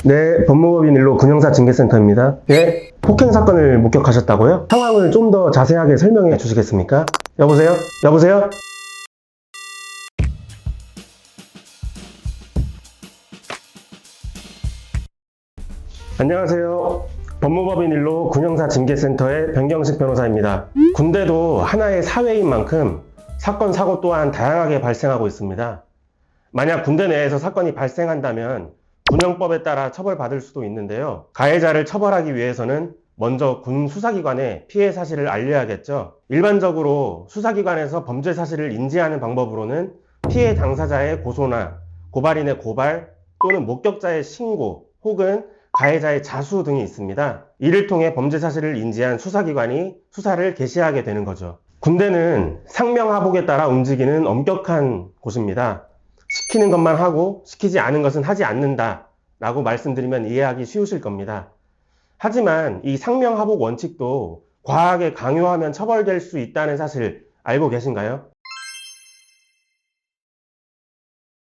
네, 법무법인 일로 군형사 징계센터입니다. 네, 폭행 사건을 목격하셨다고요? 상황을 좀 더 자세하게 설명해 주시겠습니까? 여보세요? 여보세요? 안녕하세요. 법무법인 일로 군형사 징계센터의 변경식 변호사입니다. 군대도 하나의 사회인 만큼 사건, 사고 또한 다양하게 발생하고 있습니다. 만약 군대 내에서 사건이 발생한다면 군형법에 따라 처벌받을 수도 있는데요. 가해자를 처벌하기 위해서는 먼저 군 수사기관에 피해 사실을 알려야겠죠. 일반적으로 수사기관에서 범죄 사실을 인지하는 방법으로는 피해 당사자의 고소나 고발인의 고발 또는 목격자의 신고 혹은 가해자의 자수 등이 있습니다. 이를 통해 범죄 사실을 인지한 수사기관이 수사를 개시하게 되는 거죠. 군대는 상명하복에 따라 움직이는 엄격한 곳입니다. 시키는 것만 하고 시키지 않은 것은 하지 않는다 라고 말씀드리면 이해하기 쉬우실 겁니다. 하지만 이 상명하복 원칙도 과하게 강요하면 처벌될 수 있다는 사실 알고 계신가요?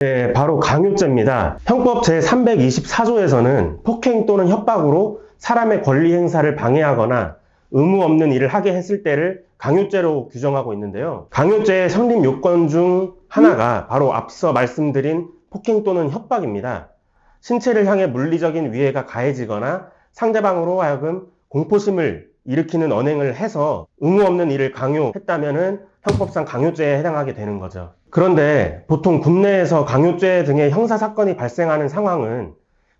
네, 바로 강요죄입니다. 형법 제324조에서는 폭행 또는 협박으로 사람의 권리 행사를 방해하거나 의무 없는 일을 하게 했을 때를 강요죄로 규정하고 있는데요. 강요죄의 성립 요건 중 하나가 바로 앞서 말씀드린 폭행 또는 협박입니다. 신체를 향해 물리적인 위해가 가해지거나 상대방으로 하여금 공포심을 일으키는 언행을 해서 의무 없는 일을 강요했다면 형법상 강요죄에 해당하게 되는 거죠. 그런데 보통 국내에서 강요죄 등의 형사사건이 발생하는 상황은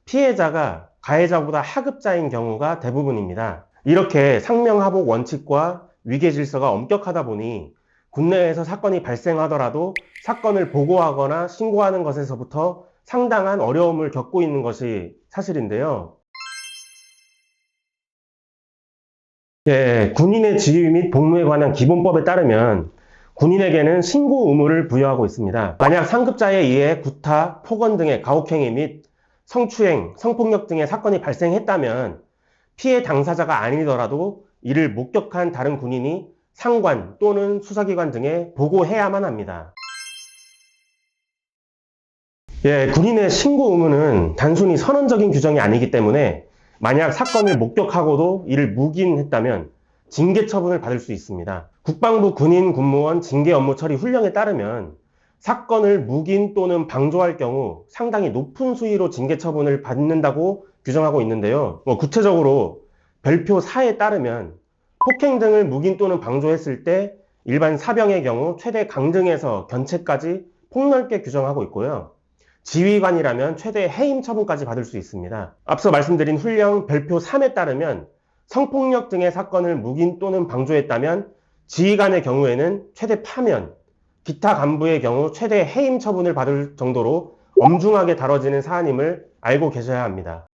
피해자가 가해자보다 하급자인 경우가 대부분입니다. 이렇게 상명하복 원칙과 위계질서가 엄격하다 보니 국내에서 사건이 발생하더라도 사건을 보고하거나 신고하는 것에서부터 상당한 어려움을 겪고 있는 것이 사실인데요. 예, 군인의 지휘 및 복무에 관한 기본법에 따르면 군인에게는 신고 의무를 부여하고 있습니다. 만약 상급자에 의해 구타, 폭언 등의 가혹행위 및 성추행, 성폭력 등의 사건이 발생했다면 피해 당사자가 아니더라도 이를 목격한 다른 군인이 상관 또는 수사기관 등에 보고해야만 합니다. 예, 군인의 신고 의무는 단순히 선언적인 규정이 아니기 때문에 만약 사건을 목격하고도 이를 묵인했다면 징계 처분을 받을 수 있습니다. 국방부 군인 군무원 징계 업무 처리 훈령에 따르면 사건을 묵인 또는 방조할 경우 상당히 높은 수위로 징계 처분을 받는다고 규정하고 있는데요. 구체적으로 별표 4에 따르면 폭행 등을 묵인 또는 방조했을 때 일반 사병의 경우 최대 강등에서 견책까지 폭넓게 규정하고 있고요. 지휘관이라면 최대 해임 처분까지 받을 수 있습니다. 앞서 말씀드린 훈령 별표 3에 따르면 성폭력 등의 사건을 묵인 또는 방조했다면 지휘관의 경우에는 최대 파면, 기타 간부의 경우 최대 해임 처분을 받을 정도로 엄중하게 다뤄지는 사안임을 알고 계셔야 합니다.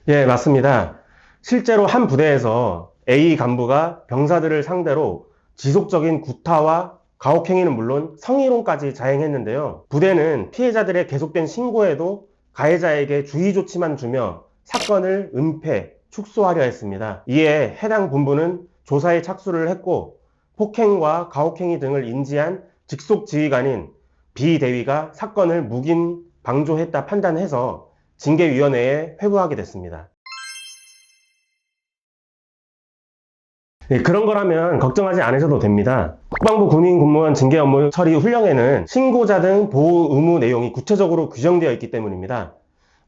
예, 맞습니다. 실제로 한 부대에서 A 간부가 병사들을 상대로 지속적인 구타와 가혹행위는 물론 성희롱까지 자행했는데요. 부대는 피해자들의 계속된 신고에도 가해자에게 주의 조치만 주며 사건을 은폐, 축소하려 했습니다. 이에 해당 본부는 조사에 착수를 했고 폭행과 가혹행위 등을 인지한 직속 지휘관인 B 대위가 사건을 묵인, 방조했다 판단해서 징계위원회에 회부하게 됐습니다. 네, 그런 거라면 걱정하지 않으셔도 됩니다. 국방부 군인 군무원 징계 업무 처리 훈령에는 신고자 등 보호 의무 내용이 구체적으로 규정되어 있기 때문입니다.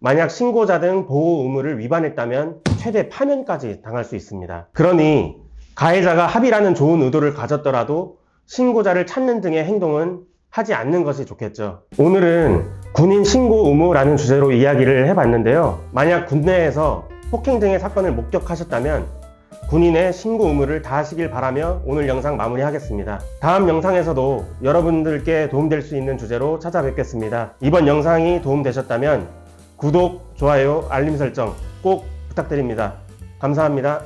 만약 신고자 등 보호 의무를 위반했다면 최대 파면까지 당할 수 있습니다. 그러니 가해자가 합의라는 좋은 의도를 가졌더라도 신고자를 찾는 등의 행동은 하지 않는 것이 좋겠죠. 오늘은 군인 신고 의무라는 주제로 이야기를 해봤는데요. 만약 군내에서 폭행 등의 사건을 목격하셨다면 군인의 신고 의무를 다하시길 바라며 오늘 영상 마무리하겠습니다. 다음 영상에서도 여러분들께 도움될 수 있는 주제로 찾아뵙겠습니다. 이번 영상이 도움되셨다면 구독, 좋아요, 알림 설정 꼭 부탁드립니다. 감사합니다.